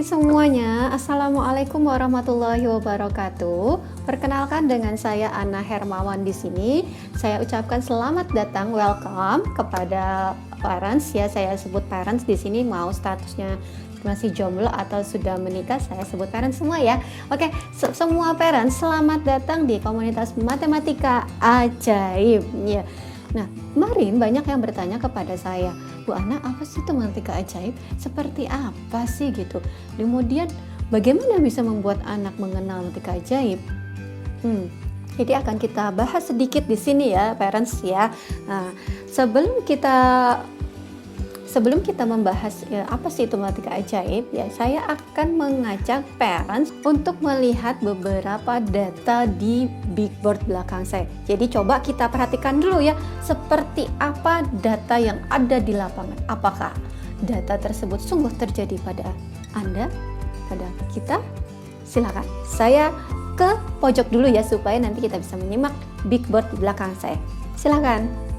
semuanya, Assalamualaikum warahmatullahi wabarakatuh. Perkenalkan dengan saya Ana Hermawan di sini. Saya ucapkan selamat datang, welcome kepada parents ya. Saya sebut parents di sini, mau statusnya masih jomblo atau sudah menikah, saya sebut parents semua ya. Oke, semua parents selamat datang di komunitas matematika ajaib ya. Nah, kemarin banyak yang bertanya kepada saya, Bu Ana, apa sih itu matematika ajaib? Seperti apa sih gitu? Kemudian bagaimana bisa membuat anak mengenal matematika ajaib? Jadi akan kita bahas sedikit di sini ya, parents ya. Nah, sebelum kita membahas ya, apa sih itu matematika ajaib ya, saya akan mengajak parents untuk melihat beberapa data di big board belakang saya. Jadi coba kita perhatikan dulu ya, seperti apa data yang ada di lapangan. Apakah data tersebut sungguh terjadi pada Anda, pada kita? Silakan, saya ke pojok dulu ya, supaya nanti kita bisa menyimak big board di belakang saya. Silakan.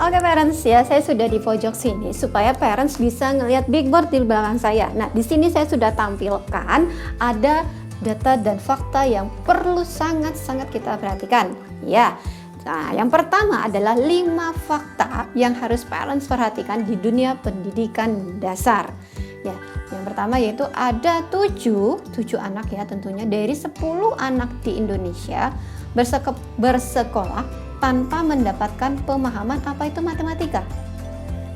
Oke parents ya, saya sudah di pojok sini supaya parents bisa ngelihat big board di belakang saya. Nah, di sini saya sudah tampilkan ada data dan fakta yang perlu sangat-sangat kita perhatikan. Ya. Nah, yang pertama adalah 5 fakta yang harus parents perhatikan di dunia pendidikan dasar. Ya, yang pertama yaitu ada 7 anak ya tentunya dari 10 anak di Indonesia bersekolah tanpa mendapatkan pemahaman apa itu matematika.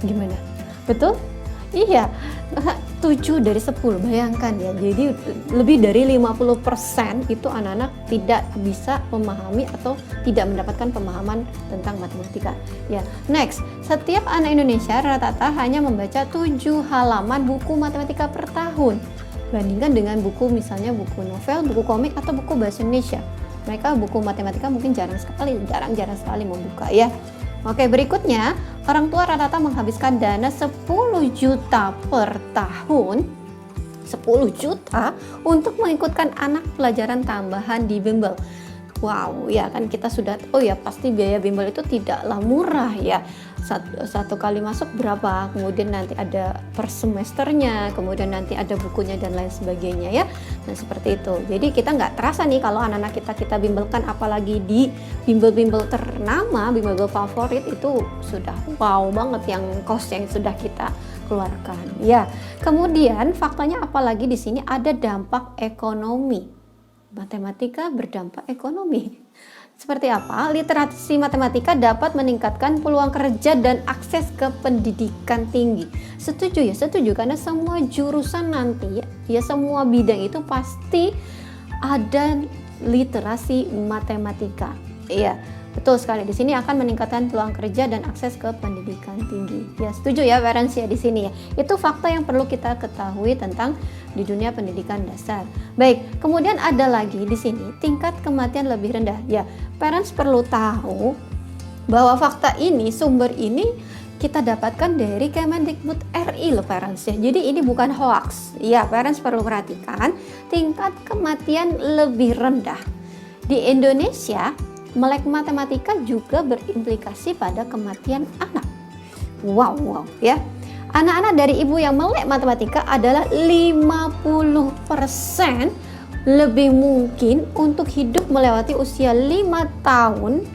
Gimana? Betul? Iya, 7 dari 10, bayangkan ya. Jadi lebih dari 50% itu anak-anak tidak bisa memahami atau tidak mendapatkan pemahaman tentang matematika. Ya, next, setiap anak Indonesia rata-rata hanya membaca 7 halaman buku matematika per tahun. Bandingkan dengan buku misalnya buku novel, buku komik atau buku bahasa Indonesia. Mereka buku matematika mungkin jarang sekali membuka ya. Oke, berikutnya orang tua rata-rata menghabiskan dana 10 juta per tahun, 10 juta untuk mengikutkan anak pelajaran tambahan di bimbel. Wow, ya kan kita sudah, oh ya pasti biaya bimbel itu tidaklah murah ya. Satu kali masuk berapa, kemudian nanti ada per semesternya, kemudian nanti ada bukunya dan lain sebagainya ya. Nah seperti itu, jadi kita nggak terasa nih kalau anak-anak kita bimbelkan, apalagi di bimbel-bimbel ternama, bimbel favorit itu sudah wow banget yang cost yang sudah kita keluarkan ya. Kemudian faktanya apalagi di sini ada dampak ekonomi. Matematika berdampak ekonomi. Seperti apa? Literasi matematika dapat meningkatkan peluang kerja dan akses ke pendidikan tinggi. Setuju ya? Setuju, karena semua jurusan nanti ya semua bidang itu pasti ada literasi matematika. Iya, betul sekali. Di sini akan meningkatkan peluang kerja dan akses ke pendidikan tinggi. Ya, setuju ya parents ya di sini ya. Itu fakta yang perlu kita ketahui tentang di dunia pendidikan dasar. Baik, kemudian ada lagi di sini tingkat kematian lebih rendah. Ya, parents perlu tahu bahwa fakta ini, sumber ini kita dapatkan dari Kemendikbud RI loh parents ya. Jadi ini bukan hoax. Ya, parents perlu perhatikan tingkat kematian lebih rendah. Di Indonesia, melek matematika juga berimplikasi pada kematian anak. Wow ya. Anak-anak dari ibu yang melek matematika adalah 50% lebih mungkin untuk hidup melewati usia 5 tahun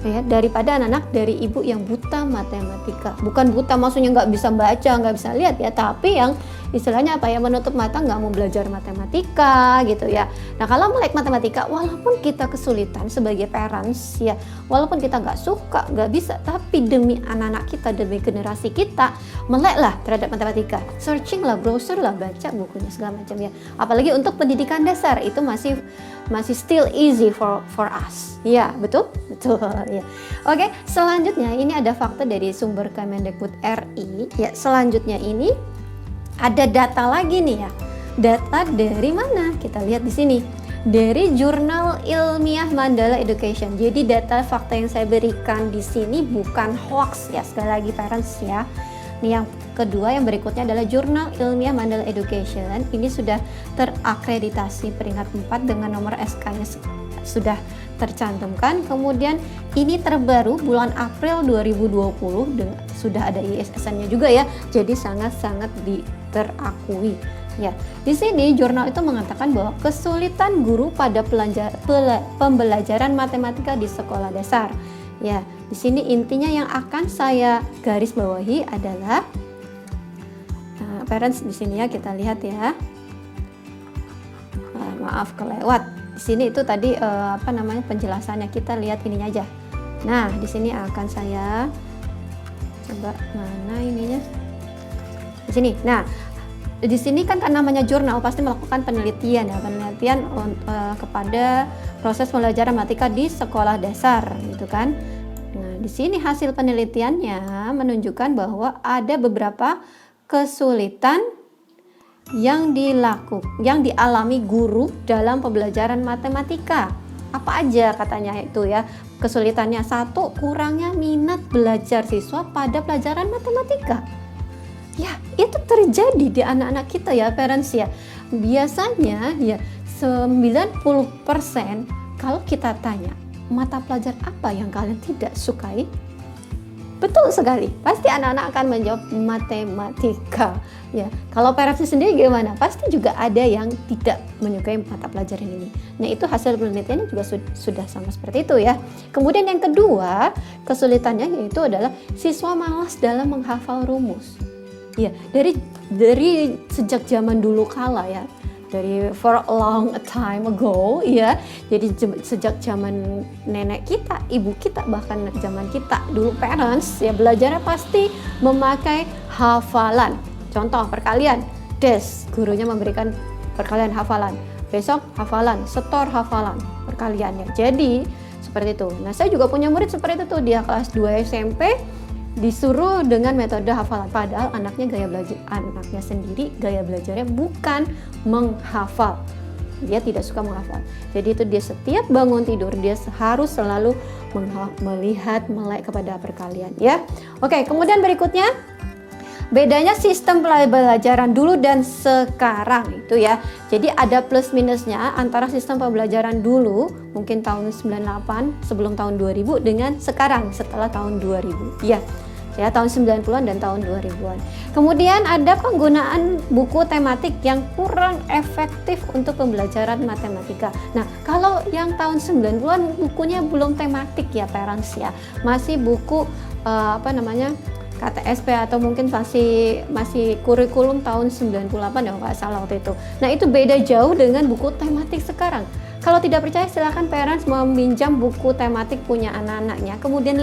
ya, daripada anak-anak dari ibu yang buta matematika. Bukan buta maksudnya nggak bisa baca, nggak bisa lihat ya, tapi yang istilahnya apa ya, menutup mata, nggak mau belajar matematika gitu ya. Nah kalau melek matematika, walaupun kita kesulitan sebagai parents ya, walaupun kita nggak suka, nggak bisa, tapi demi anak-anak kita, demi generasi kita, meleklah terhadap matematika. Searching lah, browser lah, baca bukunya segala macam ya. Apalagi untuk pendidikan dasar itu masih still easy for us. Ya betul ya. Oke, selanjutnya ini ada fakta dari sumber Kemendikbud RI ya. Selanjutnya ini ada data lagi nih ya. Data dari mana? Kita lihat di sini. Dari Jurnal Ilmiah Mandala Education. Jadi data fakta yang saya berikan di sini bukan hoax ya. Sekali lagi parents ya. Ini yang kedua, yang berikutnya adalah Jurnal Ilmiah Mandala Education. Ini sudah terakreditasi peringkat 4 dengan nomor SK-nya sudah tercantumkan. Kemudian ini terbaru bulan April 2020 sudah ada ISSN-nya juga ya. Jadi sangat-sangat terakui. Ya, di sini jurnal itu mengatakan bahwa kesulitan guru pada pembelajaran matematika di sekolah dasar. Ya, di sini intinya yang akan saya garis bawahi adalah parents di sini ya, kita lihat ya. Maaf kelewat. Di sini itu tadi penjelasannya, kita lihat ininya aja. Nah, di sini akan saya coba mana ininya. Di sini. Nah, di sini kan namanya jurnal pasti melakukan penelitian ya, kepada proses pembelajaran matematika di sekolah dasar gitu kan. Nah, di sini hasil penelitiannya menunjukkan bahwa ada beberapa kesulitan yang dialami guru dalam pembelajaran matematika. Apa aja katanya itu ya? Kesulitannya, 1, kurangnya minat belajar siswa pada pelajaran matematika. Ya, itu terjadi di anak-anak kita ya, parents ya. Biasanya ya 90% kalau kita tanya, mata pelajaran apa yang kalian tidak sukai? Betul sekali, pasti anak-anak akan menjawab matematika. Ya, kalau parents sendiri gimana? Pasti juga ada yang tidak menyukai mata pelajaran ini. Nah, itu hasil penelitiannya juga sudah sama seperti itu ya. Kemudian yang kedua, kesulitannya yaitu adalah siswa malas dalam menghafal rumus. Ya, dari sejak zaman dulu kala ya. Dari for a long time ago ya, jadi sejak zaman nenek kita, ibu kita, bahkan zaman kita dulu parents ya, belajarnya pasti memakai hafalan. Contoh perkalian, gurunya memberikan perkalian hafalan, besok hafalan, setor hafalan perkaliannya. Jadi seperti itu. Nah, saya juga punya murid seperti itu, dia kelas 2 SMP disuruh dengan metode hafalan, padahal anaknya sendiri gaya belajarnya bukan menghafal, dia tidak suka menghafal. Jadi itu dia setiap bangun tidur dia harus selalu melihat melek kepada perkalian ya. Oke, kemudian berikutnya bedanya sistem pembelajaran dulu dan sekarang itu ya. Jadi ada plus minusnya antara sistem pembelajaran dulu mungkin tahun 98 sebelum tahun 2000 dengan sekarang setelah tahun 2000 ya. Ya, tahun 90-an dan tahun 2000-an. Kemudian ada penggunaan buku tematik yang kurang efektif untuk pembelajaran matematika. Nah, kalau yang tahun 90-an bukunya belum tematik ya parents ya. Masih buku KTSP atau mungkin masih kurikulum tahun 98 ya nggak salah waktu itu. Nah, itu beda jauh dengan buku tematik sekarang. Kalau tidak percaya silakan parents meminjam buku tematik punya anak-anaknya, kemudian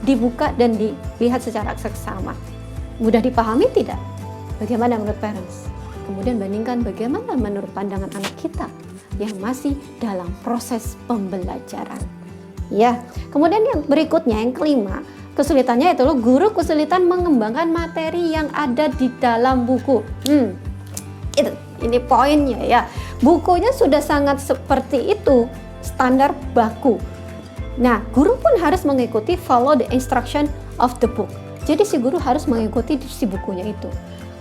dibuka dan dilihat secara seksama. Mudah dipahami tidak? Bagaimana menurut parents? Kemudian bandingkan bagaimana menurut pandangan anak kita yang masih dalam proses pembelajaran. Ya, kemudian yang berikutnya yang kelima, kesulitannya itu guru kesulitan mengembangkan materi yang ada di dalam buku. Ini poinnya ya. Bukunya sudah sangat seperti itu, standar baku. Nah, guru pun harus mengikuti follow the instruction of the book. Jadi si guru harus mengikuti si bukunya itu.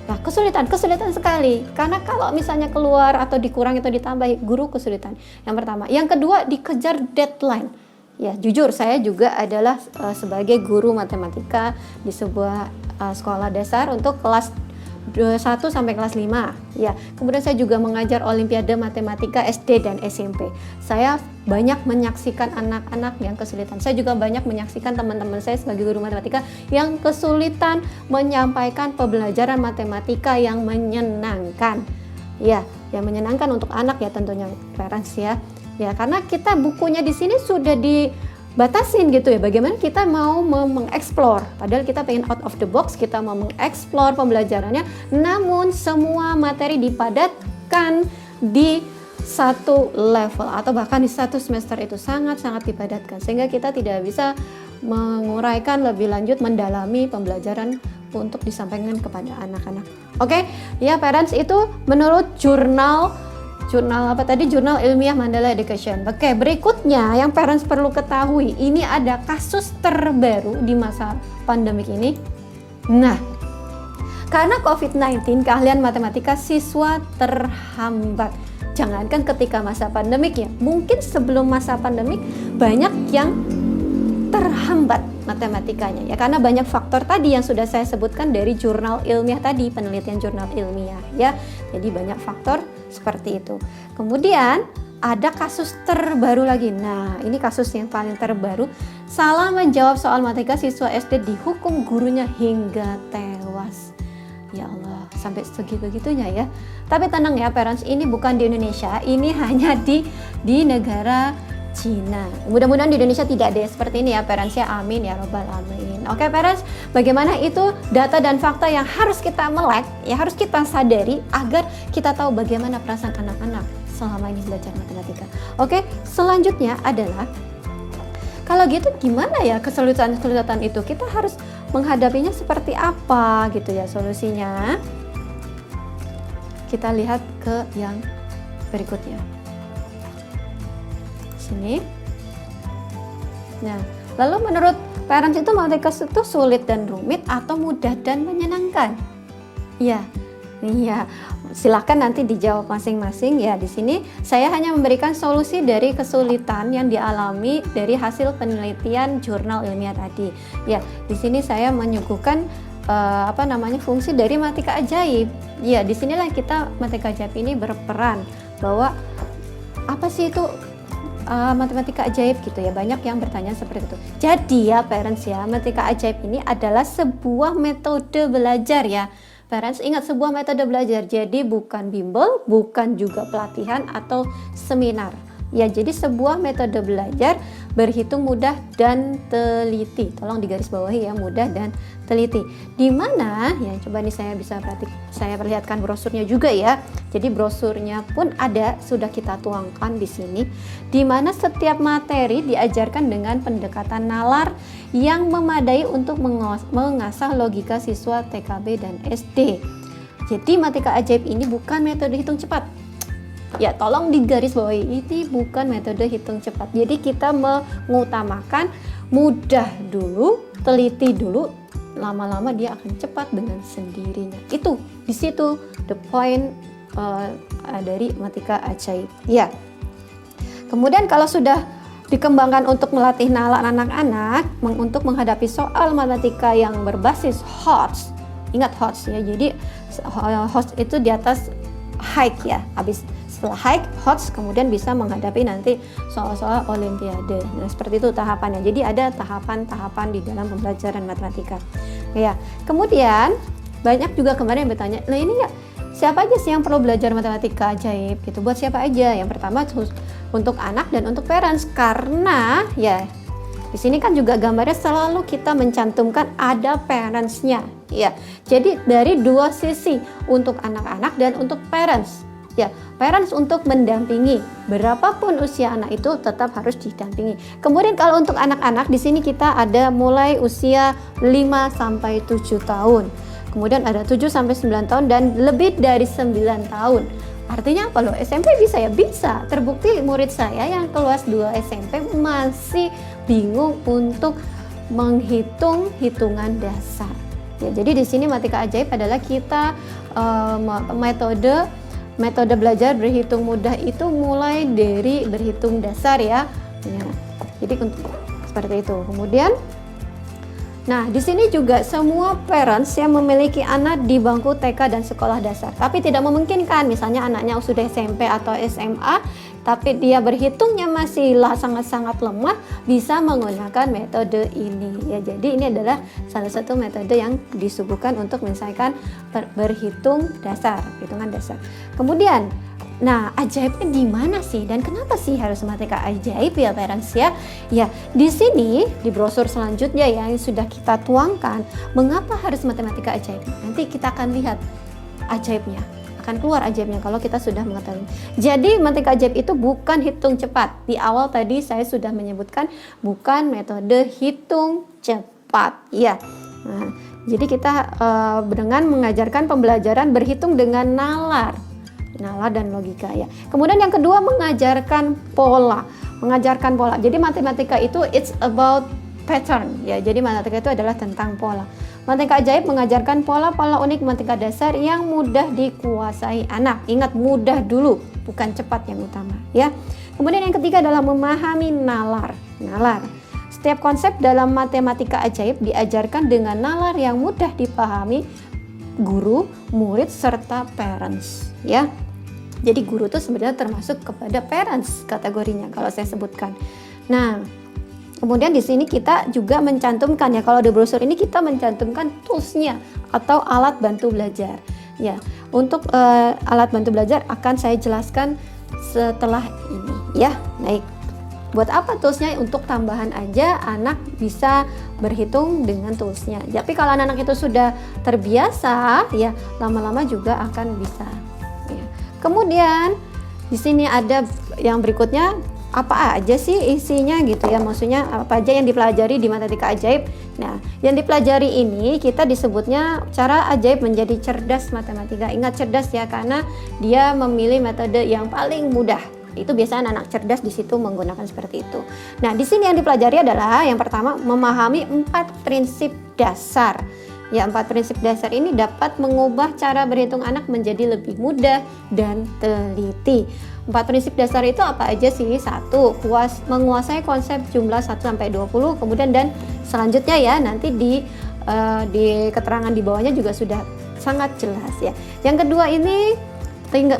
Nah, kesulitan sekali. Karena kalau misalnya keluar atau dikurangi atau ditambah, guru kesulitan. Yang pertama. Yang kedua, dikejar deadline. Ya, jujur saya juga adalah sebagai guru matematika di sebuah sekolah dasar untuk kelas 1 sampai kelas 5 ya. Kemudian saya juga mengajar olimpiade matematika SD dan SMP. Saya banyak menyaksikan anak-anak yang kesulitan. Saya juga banyak menyaksikan teman-teman saya sebagai guru matematika yang kesulitan menyampaikan pembelajaran matematika yang menyenangkan. Ya, yang menyenangkan untuk anak ya tentunya parents ya. Ya, karena kita bukunya di sini sudah batasin gitu ya, bagaimana kita mau mengeksplor, padahal kita pengen out of the box, kita mau mengeksplor pembelajarannya, namun semua materi dipadatkan di satu level atau bahkan di satu semester itu sangat-sangat dipadatkan, sehingga kita tidak bisa menguraikan lebih lanjut, mendalami pembelajaran untuk disampaikan kepada anak-anak. Oke, ya parents, itu menurut jurnal ilmiah Mandala Education. Oke, berikutnya yang parents perlu ketahui, ini ada kasus terbaru di masa pandemik ini. Nah, karena COVID-19 keahlian matematika siswa terhambat. jangankan ketika masa pandemik ya, mungkin sebelum masa pandemik banyak yang terhambat matematikanya ya, karena banyak faktor tadi yang sudah saya sebutkan dari jurnal ilmiah tadi, penelitian jurnal ilmiah ya. Jadi banyak faktor seperti itu. Kemudian ada kasus terbaru lagi. Nah, ini kasus yang paling terbaru. Salah menjawab soal matematika, siswa SD dihukum gurunya hingga tewas. Ya Allah, sampai segitu-gitunya ya. Tapi tenang ya parents, ini bukan di Indonesia, ini hanya di negara Cina. Mudah-mudahan di Indonesia tidak ada seperti ini ya parents ya, amin ya robbal alamin. Oke parents, bagaimana itu data dan fakta yang harus kita melek, ya harus kita sadari agar kita tahu bagaimana perasaan anak-anak selama ini belajar matematika. Oke, selanjutnya adalah kalau gitu gimana ya kesulitan-kesulitan itu, kita harus menghadapinya seperti apa gitu ya solusinya. Kita lihat ke yang berikutnya. Sini. Nah, lalu menurut parents itu matematika itu sulit dan rumit atau mudah dan menyenangkan? Iya. Iya. Silakan nanti dijawab masing-masing ya. Di sini saya hanya memberikan solusi dari kesulitan yang dialami dari hasil penelitian jurnal ilmiah tadi. Ya, di sini saya menyuguhkan fungsi dari matematika ajaib. Ya, di sinilah kita matematika ajaib ini berperan bahwa apa sih itu matematika ajaib gitu ya, banyak yang bertanya seperti itu. Jadi ya parents ya, matematika ajaib ini adalah sebuah metode belajar ya parents, ingat sebuah metode belajar, jadi bukan bimbel, bukan juga pelatihan atau seminar ya, jadi sebuah metode belajar berhitung mudah dan teliti. Tolong digarisbawahi ya, mudah dan teliti. Di mana ya, coba nih saya perlihatkan brosurnya juga ya. Jadi brosurnya pun ada, sudah kita tuangkan di sini. Di mana setiap materi diajarkan dengan pendekatan nalar yang memadai untuk mengasah logika siswa TKB dan SD. Jadi matematika ajaib ini bukan metode hitung cepat. Ya, tolong digarisbawahi, ini bukan metode hitung cepat. Jadi kita mengutamakan mudah dulu, teliti dulu, lama-lama dia akan cepat dengan sendirinya. Itu di situ the point dari matematika ajaib. Ya. Kemudian kalau sudah dikembangkan untuk melatih nalar anak-anak untuk menghadapi soal matematika yang berbasis HOTS. Ingat HOTS ya. Jadi HOTS itu di atas high ya. Habis setelah high, HOTS, kemudian bisa menghadapi nanti soal-soal olimpiade. Nah, seperti itu tahapannya. Jadi ada tahapan-tahapan di dalam pembelajaran matematika. Ya, kemudian banyak juga kemarin yang bertanya, nah ini ya siapa aja sih yang perlu belajar matematika ajaib gitu? Buat siapa aja? Yang pertama untuk anak dan untuk parents, karena ya di sini kan juga gambarnya selalu kita mencantumkan ada parents-nya. Ya, jadi dari dua sisi, untuk anak-anak dan untuk parents. Ya, parents untuk mendampingi, berapapun usia anak itu tetap harus didampingi. Kemudian kalau untuk anak-anak di sini kita ada mulai usia 5 sampai 7 tahun. Kemudian ada 7 sampai 9 tahun dan lebih dari 9 tahun. Artinya apa loh? SMP bisa ya? Bisa. Terbukti murid saya yang kelas 2 SMP masih bingung untuk menghitung hitungan dasar. Ya, jadi di sini matematika ajaib adalah kita metode belajar berhitung mudah itu mulai dari berhitung dasar ya. Jadi seperti itu. Kemudian nah, di sini juga semua parents yang memiliki anak di bangku TK dan sekolah dasar, tapi tidak memungkinkan misalnya anaknya sudah SMP atau SMA, tapi dia berhitungnya masih sangat-sangat lemah, bisa menggunakan metode ini ya. Jadi ini adalah salah satu metode yang disuguhkan untuk menyelesaikan berhitung dasar, hitungan dasar. Kemudian nah, ajaibnya di mana sih dan kenapa sih harus matematika ajaib ya parents ya? Ya, di sini di brosur selanjutnya yang sudah kita tuangkan, mengapa harus matematika ajaib? Nanti kita akan lihat ajaibnya. Akan keluar ajaibnya kalau kita sudah mengetahui. Jadi matematika ajaib itu bukan hitung cepat. Di awal tadi saya sudah menyebutkan bukan metode hitung cepat. Ya. Nah, jadi kita dengan mengajarkan pembelajaran berhitung dengan nalar dan logika ya. Kemudian yang kedua mengajarkan pola. Jadi matematika itu it's about pattern ya. Jadi matematika itu adalah tentang pola. Matematika ajaib mengajarkan pola-pola unik matematika dasar yang mudah dikuasai anak. Ingat, mudah dulu, bukan cepat yang utama ya. Kemudian yang ketiga adalah memahami nalar. Setiap konsep dalam matematika ajaib diajarkan dengan nalar yang mudah dipahami guru, murid, serta parents ya. Jadi guru itu sebenarnya termasuk kepada parents kategorinya kalau saya sebutkan. Nah, kemudian di sini kita juga mencantumkan ya, kalau di brosur ini kita mencantumkan toolsnya atau alat bantu belajar ya. Untuk alat bantu belajar akan saya jelaskan setelah ini ya. Baik, buat apa toolsnya? Untuk tambahan aja anak bisa berhitung dengan toolsnya. Tapi kalau anak itu sudah terbiasa ya, lama-lama juga akan bisa ya. Kemudian di sini ada yang berikutnya, apa aja sih isinya gitu ya, maksudnya apa aja yang dipelajari di matematika ajaib. Nah, yang dipelajari ini kita disebutnya cara ajaib menjadi cerdas matematika. Ingat, cerdas ya, karena dia memilih metode yang paling mudah. Itu biasanya anak cerdas di situ menggunakan seperti itu. Nah, di sini yang dipelajari adalah yang pertama, memahami 4 prinsip dasar. Ya, 4 prinsip dasar ini dapat mengubah cara berhitung anak menjadi lebih mudah dan teliti. 4 prinsip dasar itu apa aja sih? 1, menguasai konsep jumlah 1 sampai 20. Kemudian dan selanjutnya ya, nanti di keterangan di bawahnya juga sudah sangat jelas ya. Yang kedua ini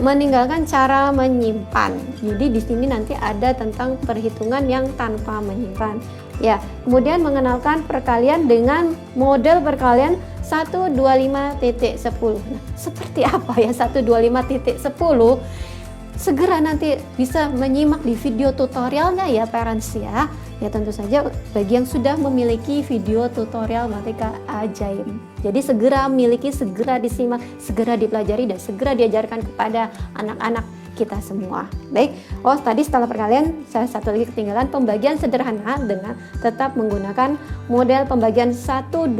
meninggalkan cara menyimpan. Jadi di sini nanti ada tentang perhitungan yang tanpa menyimpan. Ya, kemudian mengenalkan perkalian dengan model perkalian 125.10. Nah, seperti apa ya 125.10? Segera nanti bisa menyimak di video tutorialnya ya parents ya. Ya tentu saja bagi yang sudah memiliki video tutorial matematika ajaib. Jadi segera miliki, segera disimak, segera dipelajari dan segera diajarkan kepada anak-anak kita semua. Baik, tadi setelah perkalian saya satu lagi ketinggalan, pembagian sederhana dengan tetap menggunakan model pembagian 125.10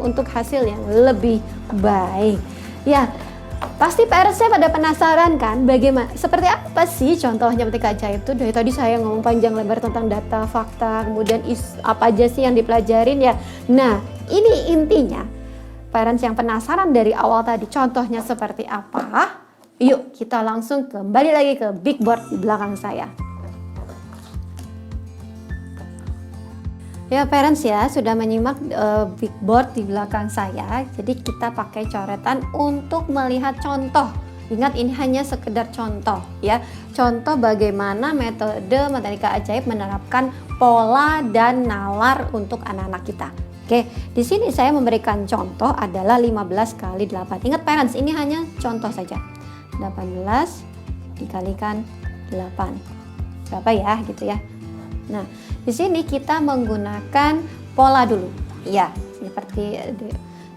untuk hasil yang lebih baik. Ya, pasti parents-nya pada penasaran kan, bagaimana, seperti apa sih contohnya matematika ajaib itu? Dari tadi saya ngomong panjang lebar tentang data, fakta, kemudian apa aja sih yang dipelajarin ya. Nah, ini intinya. Parents yang penasaran dari awal tadi contohnya seperti apa? Yuk kita langsung kembali lagi ke big board di belakang saya. Ya parents ya, sudah menyimak big board di belakang saya. Jadi kita pakai coretan untuk melihat contoh. Ingat, ini hanya sekedar contoh ya. Contoh bagaimana metode matematika ajaib menerapkan pola dan nalar untuk anak-anak kita. Oke, di sini saya memberikan contoh adalah 15 kali 8. Ingat parents, ini hanya contoh saja. 18 dikalikan 8. Berapa ya gitu ya. Nah, di sini kita menggunakan pola dulu. Ya, seperti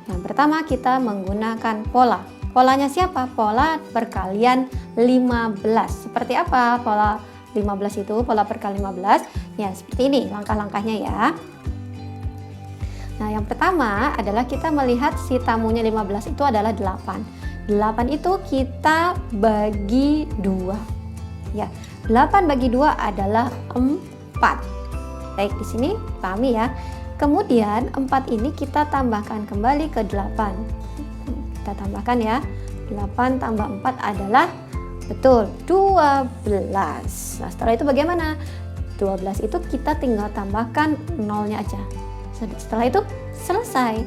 yang pertama kita menggunakan pola. Polanya siapa? Pola perkalian 15. Seperti apa pola 15 itu? Pola perkalian 15. Ya, seperti ini langkah-langkahnya ya. Nah, yang pertama adalah kita melihat si tamunya 15 itu adalah 8. 8 itu kita bagi 2. Ya, 8 bagi 2 adalah 4. Baik, di sini pahami ya. Kemudian 4 ini kita tambahkan kembali ke 8. Kita tambahkan ya. 8 tambah 4 adalah betul 12. Nah, setelah itu bagaimana? 12 itu kita tinggal tambahkan nolnya aja. Setelah itu selesai.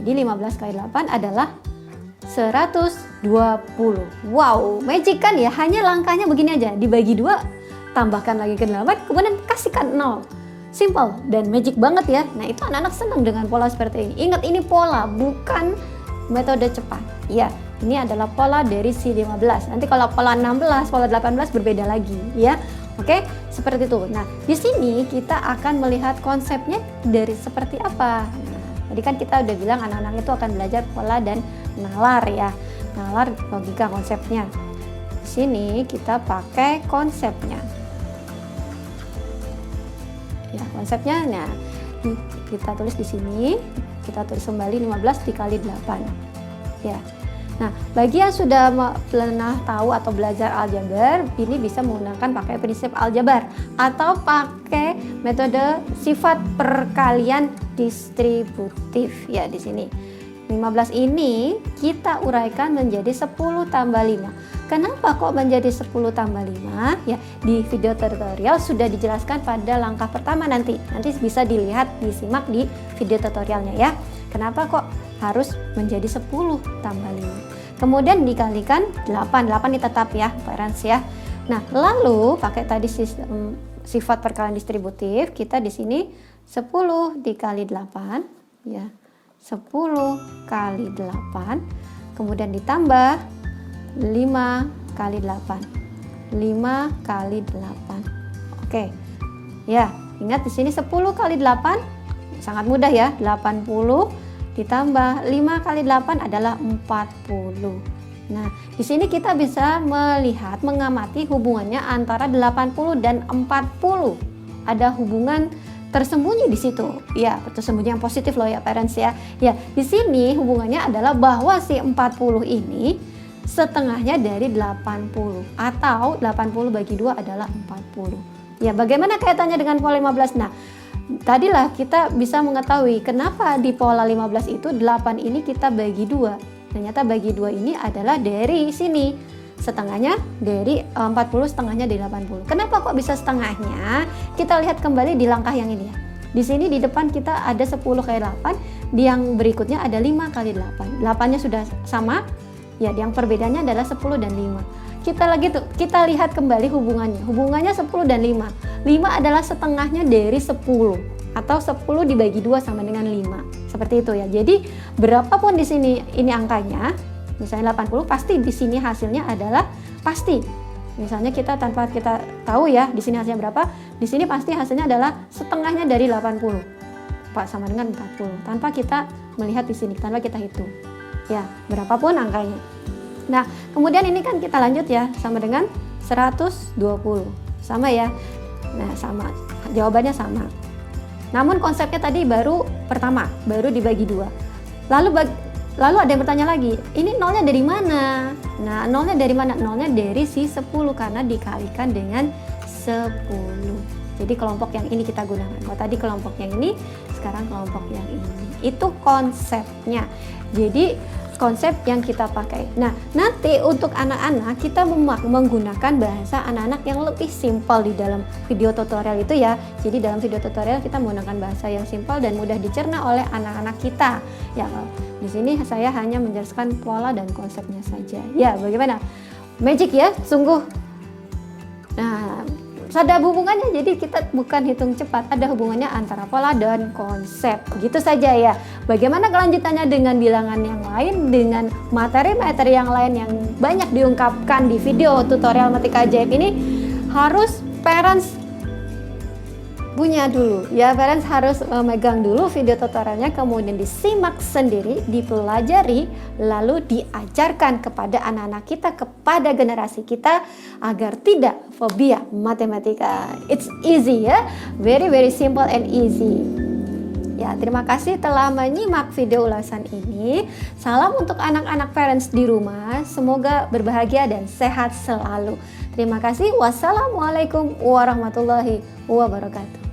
Jadi 15 kali 8 adalah 120. Wow, magic kan ya? Hanya langkahnya begini aja, dibagi 2, tambahkan lagi ke 8, kemudian kasihkan 0. Simple dan magic banget ya. Nah, itu anak-anak senang dengan pola seperti ini. Ingat, ini pola, bukan metode cepat. Ya, ini adalah pola dari si 15. Nanti kalau pola 16, pola 18 berbeda lagi ya. Oke, seperti itu. Nah, di sini kita akan melihat konsepnya dari seperti apa. Nah, tadi kan kita udah bilang anak-anak itu akan belajar pola dan nalar ya. Nalar logika konsepnya. Di sini kita pakai konsepnya. Ya, konsepnya. Nah, kita tulis di sini. Kita tulis kembali 15 dikali 8. Ya. Nah, bagi yang sudah pernah tahu atau belajar aljabar, ini bisa menggunakan pakai prinsip aljabar atau pakai metode sifat perkalian distributif ya di sini. 15 ini kita uraikan menjadi 10 tambah 5. Kenapa kok menjadi 10 tambah 5? Ya, di video tutorial sudah dijelaskan pada langkah pertama nanti. Nanti bisa dilihat, disimak di video tutorialnya ya. Kenapa kok harus menjadi 10 tambah 5? Kemudian dikalikan 8. 8 ini tetap ya, parents ya. Nah, lalu pakai tadi sistem sifat perkalian distributif, kita di sini 10 dikali 8 ya. 10 kali 8, kemudian ditambah 5 kali 8. 5 kali 8. Oke. Ya, ingat di sini 10 kali 8 sangat mudah ya. 80 ditambah 5 kali 8 adalah 40. Nah, di sini kita bisa melihat, mengamati hubungannya antara 80 dan 40. Ada hubungan tersembunyi di situ. Ya, tersembunyi yang positif loh ya parents ya. Ya, di sini hubungannya adalah bahwa si 40 ini setengahnya dari 80 atau 80 bagi 2 adalah 40. Ya, bagaimana kaitannya dengan pola 15? Nah, tadilah kita bisa mengetahui kenapa di pola 15 itu 8 ini kita bagi 2. Ternyata bagi 2 ini adalah dari sini. Setengahnya dari 40, setengahnya dari 80. Kenapa kok bisa setengahnya? Kita lihat kembali di langkah yang ini ya. Di sini di depan kita ada 10 kali 8, di yang berikutnya ada 5 kali 8. 8-nya sudah sama. Ya, yang perbedaannya adalah 10 dan 5. Kita lihat kembali hubungannya. Hubungannya 10 dan 5. 5 adalah setengahnya dari 10 atau 10 dibagi 2 sama dengan 5. Seperti itu ya. Jadi berapapun di sini ini angkanya, misalnya 80, pasti di sini hasilnya adalah pasti. Misalnya kita tanpa kita tahu ya di sini hasilnya berapa, di sini pasti hasilnya adalah setengahnya dari 80. Sama dengan 40. Tanpa kita melihat di sini, tanpa kita hitung. Ya, berapapun angkanya. Nah, kemudian ini kan kita lanjut ya, sama dengan 120. Sama ya. Nah, sama. Jawabannya sama. Namun konsepnya tadi baru pertama, baru dibagi 2. Lalu ada yang bertanya lagi, ini nolnya dari mana? Nah, nolnya dari mana? Nolnya dari si 10 karena dikalikan dengan 10. Jadi kelompok yang ini kita gunakan. Kalau tadi kelompok yang ini, sekarang kelompok yang ini. Itu konsepnya. Jadi konsep yang kita pakai. Nah, nanti untuk anak-anak kita menggunakan bahasa anak-anak yang lebih simpel di dalam video tutorial itu ya. Jadi dalam video tutorial kita menggunakan bahasa yang simpel dan mudah dicerna oleh anak-anak kita. Ya, di sini saya hanya menjelaskan pola dan konsepnya saja. Ya, bagaimana? Magic ya, sungguh. Nah, ada hubungannya, jadi kita bukan hitung cepat, ada hubungannya antara pola dan konsep. Gitu saja ya. Bagaimana kelanjutannya dengan bilangan yang lain, dengan materi-materi yang lain yang banyak diungkapkan di video tutorial Metika Ajaib ini, harus parents punya dulu ya. Parents harus megang dulu video tutorialnya, kemudian disimak sendiri, dipelajari, lalu diajarkan kepada anak-anak kita, kepada generasi kita agar tidak fobia matematika. It's easy ya, very simple and easy. Ya, terima kasih telah menyimak video ulasan ini. Salam untuk anak-anak parents di rumah, semoga berbahagia dan sehat selalu. Terima kasih. Wassalamualaikum warahmatullahi wabarakatuh.